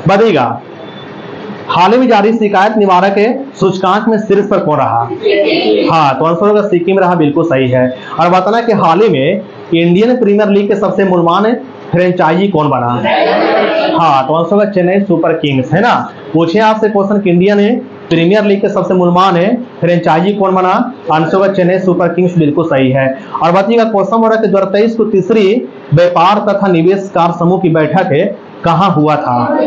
बताइएगा हाल ही में जारी शिकायत निवारक के सूचकांक में शीर्ष पर कौन रहा? हाँ, तो आंसर होगा सिक्किम रहा, बिल्कुल सही है। और बताना कि हाल ही में इंडियन प्रीमियर लीग के सबसे मूल्यवान फ्रेंचाइजी कौन बना? हाँ, तो आंसर होगा चेन्नई सुपर किंग्स, है ना। पूछे आपसे क्वेश्चन कि इंडियन प्रीमियर लीग के सबसे मूल्यवान फ्रेंचाइजी कौन बना? आंसर होगा चेन्नई सुपर किंग्स, बिल्कुल सही है। और बताइएगा क्वेश्चन हो रहा है कि 2023 को तीसरी व्यापार तथा निवेश कार समूह की बैठक कहाँ हुआ था?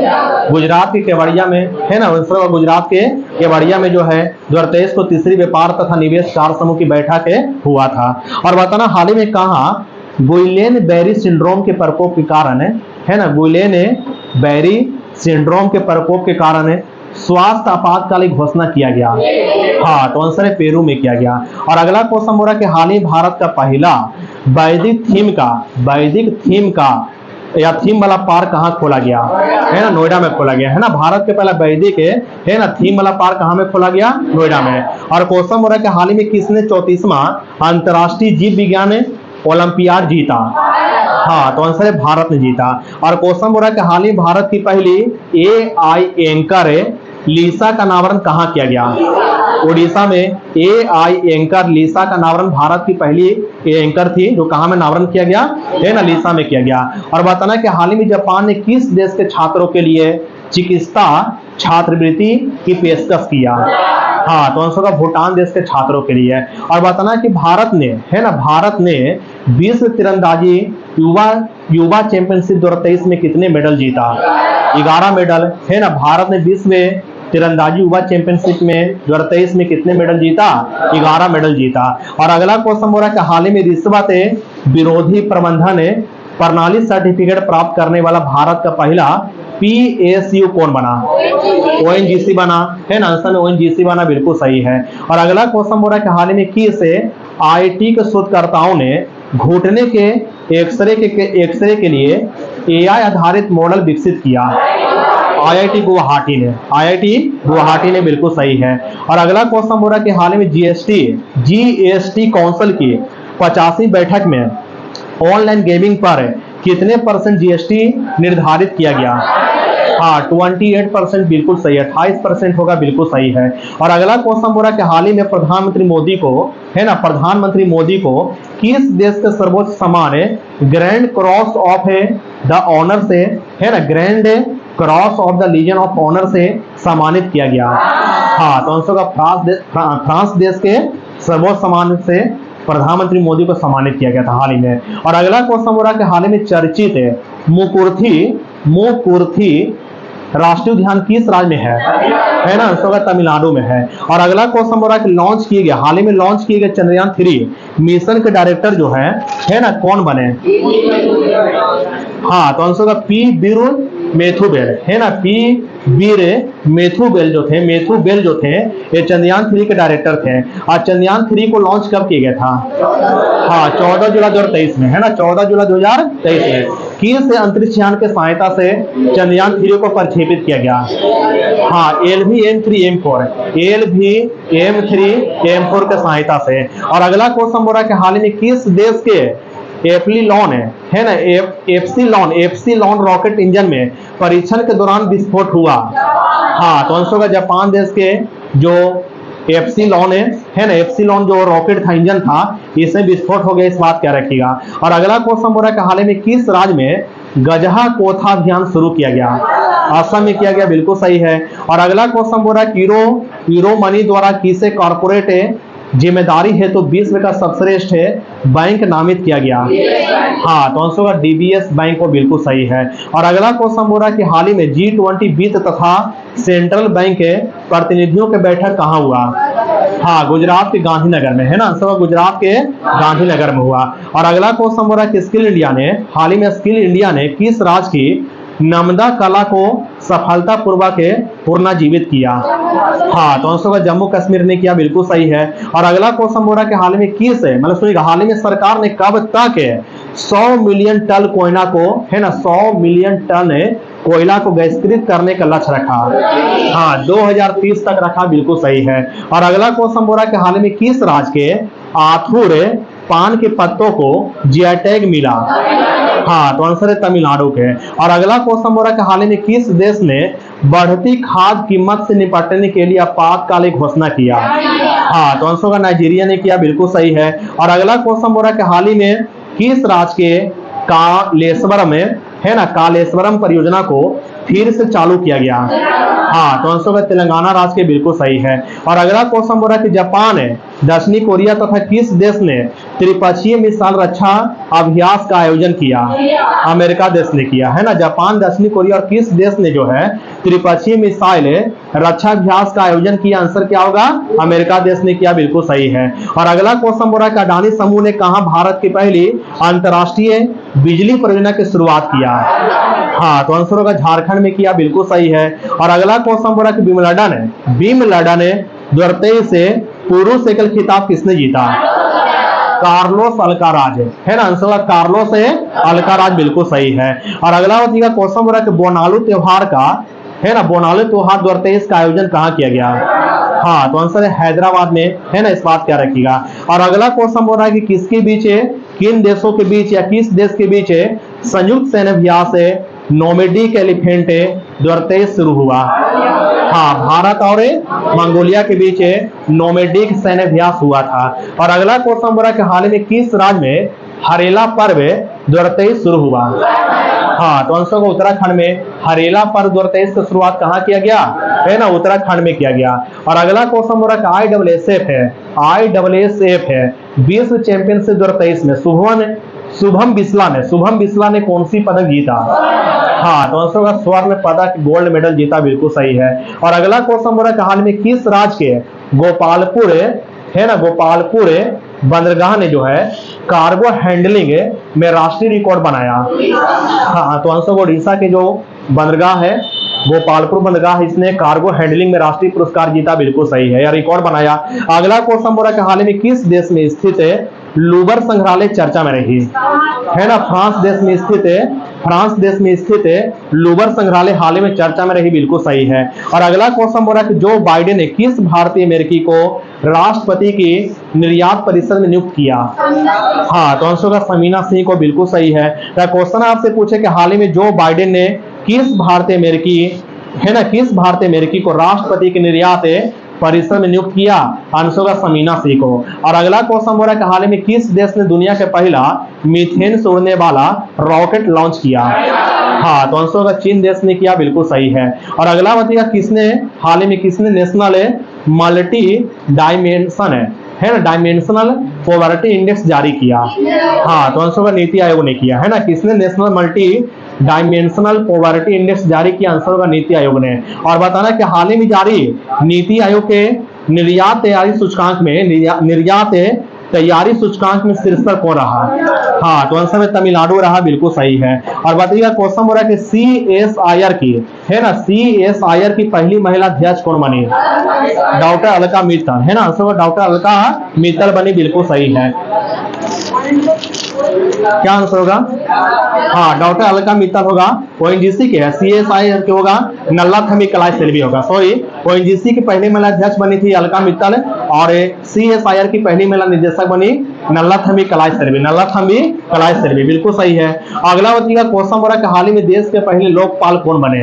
गुजरात के केवड़िया में, है ना। गुजरात के केवड़िया में जो है 2023 को तीसरी व्यापार तथा निवेश कार समूह की बैठक हुआ था। और बताना हाल ही में कहाँ गुइलेन बेरी सिंड्रोम के प्रकोप के कारण, है ना, गुइलेन बेरी सिंड्रोम के प्रकोप के कारण स्वास्थ्य आपातकालीन घोषणा किया गया? हाँ, तो आंसर है पेरू में किया गया। और अगला क्वेश्चन हो रहा है कि हाल ही भारत का पहला वैदिक थीम का या थीम वाला पार्क कहाँ खोला गया? है ना, नोएडा में खोला गया, है ना। भारत के पहला वैदिक है ना थीम वाला पार्क कहाँ में खोला गया? नोएडा में। और क्वेश्चन हो रहा है कि हाल ही में किसने 34वां अंतर्राष्ट्रीय जीव विज्ञान ओलंपियाड जीता? हाँ, तो आंसर है भारत ने जीता। और क्वेश्चन हो रहा है कि हाल ही भारत की पहली AI एंकर लीसा का नामकरण कहाँ किया गया? उड़ीसा में AI एंकर लीसा का नामकरण भारत की पहली एंकर थी जो कहाँ में नामकरण किया गया? है ना, लीसा में किया गया। और बताना कि हाल ही में जापान ने किस देश के छात्रों के लिए चिकित्सा छात्रवृत्ति की पेशकश किया? हाँ, तो आंसर होगा भूटान देश के छात्रों के लिए। और बताना कि भारत ने, है ना, भारत ने विश्व तीरंदाजी युवा चैंपियनशिप 2023 में कितने मेडल जीता? 11 मेडल, है ना। भारत ने विश्व तीरंदाजी युवा चैंपियनशिप में 2023 में कितने मेडल जीता? 11 मेडल जीता। और अगला क्वेश्चन हो रहा है कि हाल ही में रिश्वत विरोधी प्रबंधन प्रणाली सर्टिफिकेट प्राप्त करने वाला भारत का पहला PSU कौन बना? ONGC बना, है ना। आंसर में ONGC बना, बिल्कुल सही है। और अगला क्वेश्चन हो रहा है कि हाल ही में किस IT के शोधकर्ताओं ने घुटने के एक्सरे के लिए AI आधारित मॉडल विकसित किया? IIT गुवाहाटी ने, बिल्कुल सही है। और अगला क्वेश्चन हो रहा है कि हाल ही में GST काउंसिल की 85वीं बैठक में ऑनलाइन गेमिंग पर कितने % GST निर्धारित किया गया? हाँ, 28%, बिल्कुल सही है। 28% होगा, बिल्कुल सही है। और अगला क्वेश्चन हो रहा है कि हाल ही में प्रधानमंत्री मोदी को, है ना, प्रधानमंत्री मोदी को किस देश के सर्वोच्च सम्मान grand cross of the honour से, है ना, grand cross of the legion of honour से सम्मानित किया गया? हाँ, तो आंसर होगा फ्रांस देश के सर्वोच्च सम्मान से प्रधानमंत्री मोदी को सम्मानित किया गया था हाल ही में। और अगला क्वेश्चन हो रहा है कि हाल ही में चर्चित मुकुर्थी राष्ट्रीय उद्यान किस राज्य में है ना? आंसर होगा तमिलनाडु में है। और अगला क्वेश्चन हो रहा है कि हाल ही में लॉन्च किए गए चंद्रयान 3 मिशन के डायरेक्टर जो है ना, कौन बने? हाँ, तो आंसर होगा P वीर मेथुबेल, है ना। P वीर मेथुबेल जो थे ये चंद्रयान 3 के डायरेक्टर थे। और चंद्रयान 3 को लॉन्च कब किया गया था? हाँ, 14 जुलाई 2023 में, है ना, 14 जुलाई 2023 में। किस अंतरिक्ष यान के सहायता से चंद्रयान 3 को प्रक्षेपित किया गया? हाँ, LVM-3M4 के सहायता से। और अगला क्वेश्चन हो रहा है कि हाल ही में किस देश के एप्सिलॉन है ना, एप्सिलॉन रॉकेट इंजन में परीक्षण के दौरान विस्फोट हुआ? हाँ, तो आंसर होगा जापान देश के जो एप्सिलॉन है ना, एप्सिलॉन जो रॉकेट था, इंजन था, इसमें विस्फोट हो गया, इस बात क्या रखिएगा। और अगला क्वेश्चन हो रहा है कि हाल ही में किस राज्य में गजहा कोथा अभियान शुरू किया गया? असम में किया गया, बिल्कुल सही है। और अगला क्वेश्चन हो रहा है यूरो मनी द्वारा किसे कॉर्पोरेट जिम्मेदारी है तो विश्व का सर्वश्रेष्ठ बैंक नामित किया गया? हाँ, तो आंसर होगा DBS बैंक को, बिल्कुल सही है। और अगला क्वेश्चन हो रहा है कि हाल ही में G20 वित्त तथा सेंट्रल बैंक के प्रतिनिधियों के बैठक कहाँ हुआ? हाँ, गुजरात के गांधीनगर में, है ना। आंसर गुजरात के गांधीनगर में हुआ। और अगला क्वेश्चन हो रहा है कि हाल ही में स्किल इंडिया ने किस राज्य की नर्मदा कला को सफलतापूर्वक पुनर्जीवित किया? हाँ, तो आंसर जम्मू कश्मीर ने किया, बिल्कुल सही है। और अगला क्वेश्चन हो रहा है कि हाल ही में सुनिएगा, हाल ही में सरकार ने कब तक 100 मिलियन टन कोयला को, है ना, 100 मिलियन टन कोयला को गैसीकृत करने का लक्ष्य रखा? हाँ, 2030 तक रखा, बिल्कुल सही है। और अगला क्वेश्चन हो रहा है कि हाल ही में किस राज्य के आथुर पान के पत्तों को GI टैग मिला? हाँ, तो आंसर है तमिलनाडु के। और अगला क्वेश्चन बोल रहा है कि हाल ही में किस देश ने बढ़ती खाद्य कीमत से निपटने के लिए आपातकालीन घोषणा किया? हाँ, तो आंसर होगा नाइजीरिया ने किया, बिल्कुल सही है। और अगला क्वेश्चन बोल रहा है कि हाल ही में किस राज्य के कालेश्वरम में है ना कालेश्वरम परियोजना को फिर से चालू किया गया? हाँ, तो आंसर होगा तेलंगाना राज्य के, बिल्कुल सही है। और अगला क्वेश्चन बोल रहा है कि जापान, दक्षिणी कोरिया तथा किस देश ने त्रिपक्षीय मिसाइल रक्षा अभ्यास का आयोजन किया? अमेरिका देश ने किया, है ना। जापान, दक्षिणी कोरिया और किस देश ने जो है त्रिपक्षीय मिसाइल रक्षा अभ्यास का आयोजन किया? आंसर क्या होगा? अमेरिका देश ने किया, बिल्कुल सही है। और अगला क्वेश्चन बोल रहा है कि अडानी समूह ने कहा भारत की पहली अंतरराष्ट्रीय बिजली परियोजना की शुरुआत किया? हाँ, तो आंसर होगा झारखंड में किया, बिल्कुल सही है। और अगला क्वेश्चन बोल रहा है कि विम्बलडन 2023 से पुरुष एकल खिताब किसने जीता? कार्लोस अल्काराज, है ना। आंसर होगा कार्लोस अल्काराज, बिल्कुल सही है। और अगला का क्वेश्चन बोल रहा है कि बोनालू त्योहार का, है ना, बोनालू त्योहार 2023 का आयोजन कहाँ किया गया? हाँ, तो आंसर है हैदराबाद में, है ना। इस बात क्या रखिएगा। और अगला क्वेश्चन बोल रहा है कि किसके बीच किन देशों के बीच या किस देश के बीच संयुक्त सैन्य अभ्यास नोमेडिक एलिफेंट 2023 शुरू हुआ? हाँ, भारत और मंगोलिया के बीच नोमेडिक सैन्य अभ्यास हुआ था। और अगला क्वेश्चन बोल रहा है कि हाल में किस राज्य में हरेला पर्व 2023 शुरू हुआ? हाँ, तो आंसर को उत्तराखंड में हरेला पर्व 2023 की शुरुआत कहाँ किया गया? है ना, उत्तराखंड में किया गया। और अगला क्वेश्चन बोल रहा है कि ISSF है विश्व चैंपियनशिप 2023 में शुभम बिस्ला ने कौन सी पदक जीता? हाँ, तो आंसर होगा स्वर्ण पदक, गोल्ड मेडल जीता, बिल्कुल सही है। और अगला क्वेश्चन बोल रहा है कि हाल में किस राज्य के गोपालपुर, है ना, गोपालपुर बंदरगाह ने जो है कार्गो हैंडलिंग में राष्ट्रीय रिकॉर्ड बनाया? हाँ, तो आंसर उड़ीसा के जो बंदरगाह है गोपालपुर बंदरगाह, इसने कार्गो हैंडलिंग में राष्ट्रीय पुरस्कार जीता, बिल्कुल सही है, या रिकॉर्ड बनाया। अगला क्वेश्चन बोल रहा है कि हाल में किस देश में स्थित लूवर संग्रहालय चर्चा में रही? है ना, फ्रांस देश में स्थित लूवर संग्रहालय हाल में चर्चा में रही, बिल्कुल सही है। और अगला क्वेश्चन बोल रहा है कि जो बाइडेन ने किस भारतीय अमेरिकी को राष्ट्रपति की निर्यात परिषद में नियुक्त किया? हाँ, तो आंसर होगा समीना सिंह को, बिल्कुल सही है। क्वेश्चन आपसे पूछे कि हाल ही में जो बाइडेन ने किस भारतीय अमेरिकी को राष्ट्रपति की निर्यात परिषद में नियुक्त किया? आंसर होगा समीना सिंह को। और अगला क्वेश्चन बोल रहा है कि हाल में किस देश ने दुनिया के पहला मीथेन से उड़ने वाला रॉकेट लॉन्च किया? हाँ, तो आंसर होगा चीन देश ने किया, बिल्कुल सही है। और अगला बताइएगा हाल में किसने नेशनल मल्टी डायमेंशन है ना डायमेंशनल पॉवर्टी इंडेक्स जारी किया? हाँ, तो आंसर होगा नीति आयोग ने किया, है ना। किसने national multi dimensional poverty index जारी किया? आंसर होगा नीति आयोग ने। और बताना कि हाल ही में जारी नीति आयोग के निर्यात तैयारी सूचकांक में शीर्ष पर कौन रहा? हाँ, तो आंसर में तमिलनाडु रहा, बिल्कुल सही है। और बताइएगा क्वेश्चन बोल रहा है कि CSIR की, है ना, CSIR की पहली महिला अध्यक्ष कौन बनी? डॉक्टर अलका मित्तल, है ना। आंसर डॉक्टर अलका मित्तल बनी, बिल्कुल सही है। क्या आंसर होगा? हाँ, डॉक्टर अलका मित्तल होगा, ONGC के है। CSIR के होगा नल्लाथम्बी कलाई सेल्वी होगा। सॉरी, ONGC की पहली महिला अध्यक्ष बनी थी अलका मित्तल, और CSIR की पहली महिला निदेशक बनी नल्लाथम्बी कलाई सेल्वी, बिल्कुल सही है। अगला क्वेश्चन बोला कि हाल ही में देश के पहले लोकपाल कौन बने?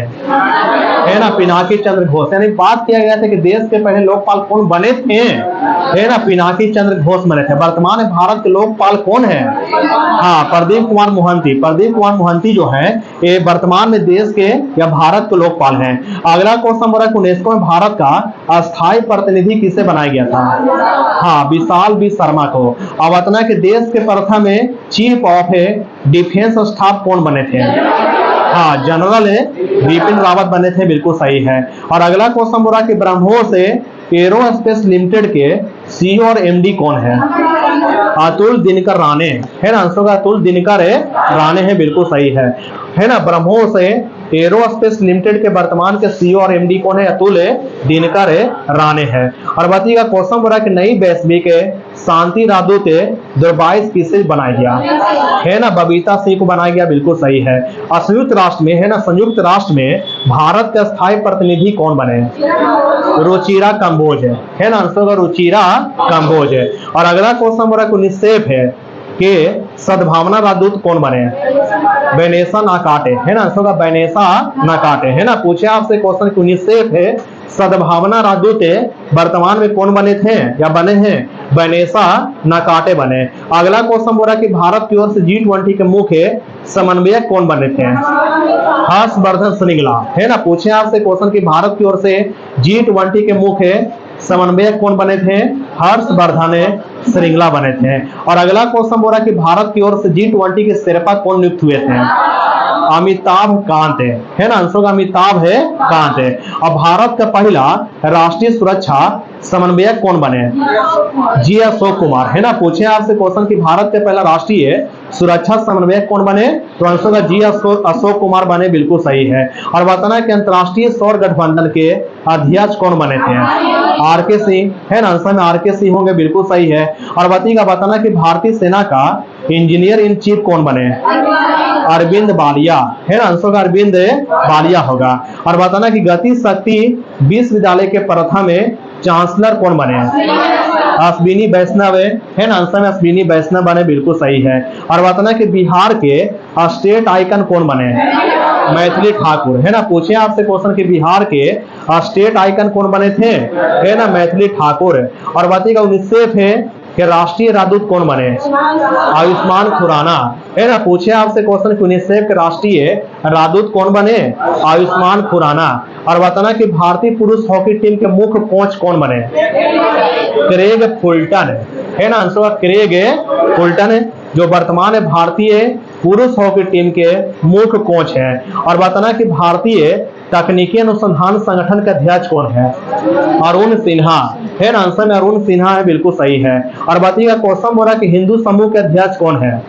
है ना, पिनाकी चंद्र घोष। यानी बात किया गया था कि देश के पहले लोकपाल कौन बने थे, है ना, पिनाकी चंद्र घोष बने थे। वर्तमान में भारत के लोकपाल कौन है? हाँ, प्रदीप कुमार मोहंती जो है ये वर्तमान में देश के या भारत के लोकपाल हैं। अगला क्वेश्चन बोला कि यूनेस्को में भारत का अस्थायी प्रतिनिधि किसे बनाया गया था? हाँ, विशाल बी शर्मा को। अब इतना कि देश के प्रथम चीफ ऑफ डिफेंस स्टाफ कौन बने थे? हाँ, जनरल बिपिन रावत बने थे, बिल्कुल सही है। और अगला क्वेश्चन बोला कि ब्रह्मोस एरोस्पेस लिमिटेड के CEO और MD कौन है? अतुल दिनकर राणे, है ना। आंसर होगा अतुल दिनकर राणे है, बिल्कुल सही है ना। ब्रह्मोस एरोस्पेस लिमिटेड के वर्तमान के CEO और MD कौन है? अतुल दिनकर राणे है। और बताइएगा क्वेश्चन बोला कि नई वैश्विक शांति राजदूत दुर्बाइस किसे बनाया गया? है ना, बबीता सिंह को बनाया गया, बिल्कुल सही है। और संयुक्त राष्ट्र में भारत का स्थायी प्रतिनिधि कौन बने? रुचिरा कंबोज है ना। आंसर होगा रुचिरा कंबोज है। और अगला क्वेश्चन बोला कि UNICEF के सद्भावना राजदूत कौन बने? बेनेसा नाकाटे, है ना, आंसर होगा बेनेसा नाकाटे, है ना। पूछे आपसे क्वेश्चन कि यूनिसेफ है सद्भावना राजदूत वर्तमान में कौन बने थे या बने हैं? बेनेसा नाकाटे बने। अगला क्वेश्चन बोला कि भारत की ओर से G20 के मुख्य समन्वयक कौन बने थे? हर्षवर्धन श्रृंगला, है ना। पूछे आपसे क्वेश्चन कि भारत की ओर से G20 के मुख्य समन्वयक कौन बने थे? हर्षवर्धन श्रृंगला बने थे। और अगला क्वेश्चन बोला कि भारत की ओर से G20 के शेरपा कौन नियुक्त हुए थे? अमिताभ कांत, है ना, आंसर अमिताभ है कांत है। और भारत का पहला राष्ट्रीय सुरक्षा समन्वयक कौन बने? जी अशोक कुमार, है ना। पूछे आपसे क्वेश्चन कि भारत के पहला राष्ट्रीय सुरक्षा समन्वयक कौन बने? तो आंसर होगा जी अशोक कुमार बने, बिल्कुल सही है। और बताना कि अंतरराष्ट्रीय सौर गठबंधन के अध्यक्ष कौन बने थे? आर.के. सिंह, है ना, आंसर में आर.के. सिंह होंगे, बिल्कुल सही है। और बताना कि भारतीय सेना का इंजीनियर इन चीफ कौन बने? अरविंद बालिया, है ना, आंसर का अरविंद बालिया होगा। और बताना कि गति शक्ति विश्वविद्यालय के प्रथम चांसलर कौन बने? अश्विनी वैष्णव, है ना, आंसर में अश्विनी वैष्णव बने, बिल्कुल सही है। और बताना कि बिहार के स्टेट आइकन कौन बने? मैथिली ठाकुर, है ना। पूछे आपसे क्वेश्चन कि बिहार के स्टेट आइकन कौन बने थे? है ना, मैथिली ठाकुर। और बताइएगा यूनिसेफ है कि राष्ट्रीय राजदूत कौन बने? आयुष्मान खुराना, है ना। पूछे आपसे क्वेश्चन यूनिसेफ के राष्ट्रीय राजदूत कौन बने? आयुष्मान खुराना। और बताना कि भारतीय पुरुष हॉकी टीम के मुख्य कोच कौन बने? क्रेग फुलटन, है ना, आंसर क्रेग फुलटन, जो वर्तमान में भारतीय पुरुष हॉकी टीम के मुख्य कोच हैं। और बताना कि भारतीय तकनीकी अनुसंधान संगठन के अध्यक्ष कौन है? अरुण सिन्हा, है ना, आंसर में अरुण सिन्हा है, बिल्कुल सही है। और बताइएगा क्वेश्चन बोला कि हिंदू समूह के अध्यक्ष कौन है?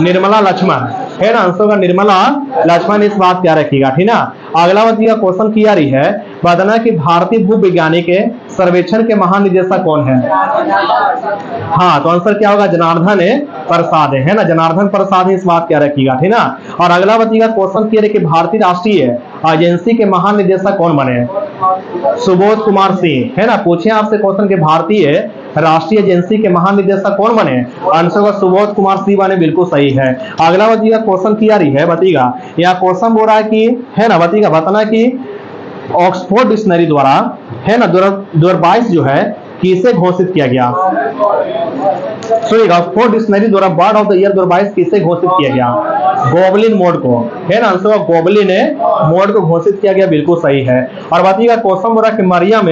निर्मला लक्ष्मण, है ना, आंसर का निर्मला लक्ष्मण, इस बात क्या रखिएगा, ठीक ना। अगला बताइएगा क्वेश्चन किया रही है, बताना कि भारतीय भूविज्ञानी के सर्वेक्षण के महानिदेशक कौन है? हाँ, तो आंसर क्या होगा? जनार्दन प्रसाद, है ना, जनार्दन प्रसाद, इस बात क्या रखिएगा, ठीक ना। और अगला बताइएगा क्वेश्चन किया रही कि भारतीय राष्ट्रीय एजेंसी के महानिदेशक कौन बने? सुबोध कुमार सिंह, है ना। पूछे आपसे क्वेश्चन कि भारतीय राष्ट्रीय एजेंसी के महानिदेशक कौन बने? आंसर का सुबोध कुमार सिंह बने, बिल्कुल सही है। अगला बताइएगा क्वेश्चन किया रही है, बताइएगा यहाँ क्वेश्चन बोल रहा है कि, है ना, बताइएगा बताना कि ऑक्सफोर्ड डिक्शनरी द्वारा, है ना, 2022 जो है किसे घोषित किया गया? सुनिएगा, ऑक्सफोर्ड डिक्शनरी द्वारा बर्ड ऑफ द ईयर 2022 किसे घोषित किया गया? गोबलिन मोड को, है ना, आंसर गोबलिन मोड को घोषित किया गया, बिल्कुल सही है। और बताइएगा क्वेश्चन बोला कि मरियम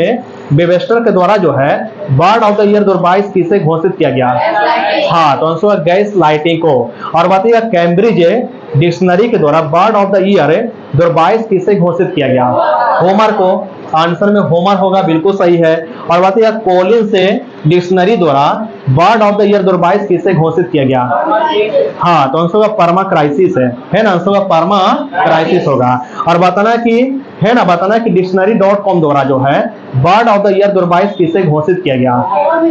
वेबस्टर के द्वारा जो है बर्ड ऑफ द ईयर 2022 किसे घोषित किया गया? हाँ, तो आंसर गैस लाइटिंग को। और बताइएगा कैम्ब्रिज डिक्शनरी के द्वारा बर्ड ऑफ द ईयर 2022 किसे घोषित किया गया? होमर को, आंसर में होमर होगा, बिल्कुल सही है। और बताइए कोलिन से डिक्शनरी द्वारा बर्ड ऑफ द ईयर 2022 किसे घोषित किया गया? हाँ, तो आंसर का परमा क्राइसिस है ना, आंसर का परमा क्राइसिस होगा। और बताना कि, है ना, बताना कि dictionary.com द्वारा जो है बर्ड ऑफ द ईयर 2022 किसे घोषित किया गया?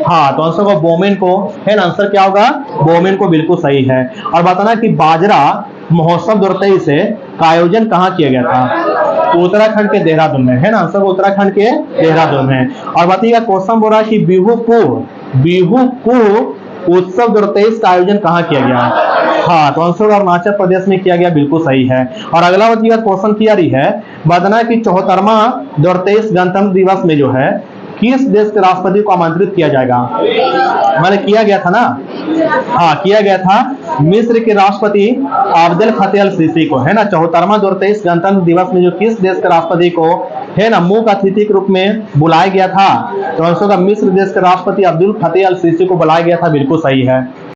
हाँ, तो आंसर का बोमेन को, है ना, आंसर क्या होगा? बोमेन को, बिल्कुल सही है। और बताना कि बाजरा महोत्सव 2023 का आयोजन कहाँ किया गया था? तो उत्तराखंड के देहरादून में, है ना, आंसर उत्तराखंड के देहरादून में। और बताइएगा क्वेश्चन बोला कि बिहू उत्सव 2023 का आयोजन कहाँ किया गया? हाँ, तो आंसर अरुणाचल प्रदेश में किया गया, बिल्कुल सही है। और अगला बताइएगा क्वेश्चन किया रही है, बताना कि 74वां 2023 गणतंत्र दिवस में जो है किस देश के राष्ट्रपति को आमंत्रित किया जाएगा? मैंने किया गया था ना, हाँ, किया गया था मिस्र के राष्ट्रपति अब्देल फतेह अल सीसी को, है ना। 74वां 2023 गणतंत्र दिवस में जो किस देश के राष्ट्रपति को, है ना, मुख्य अतिथि के रूप में बुलाया गया था? तो आंसर का मिस्र देश के राष्ट्रपति अब्दुल फतेह अल सीसी को बुलाया गया था, बिल्कुल सही है।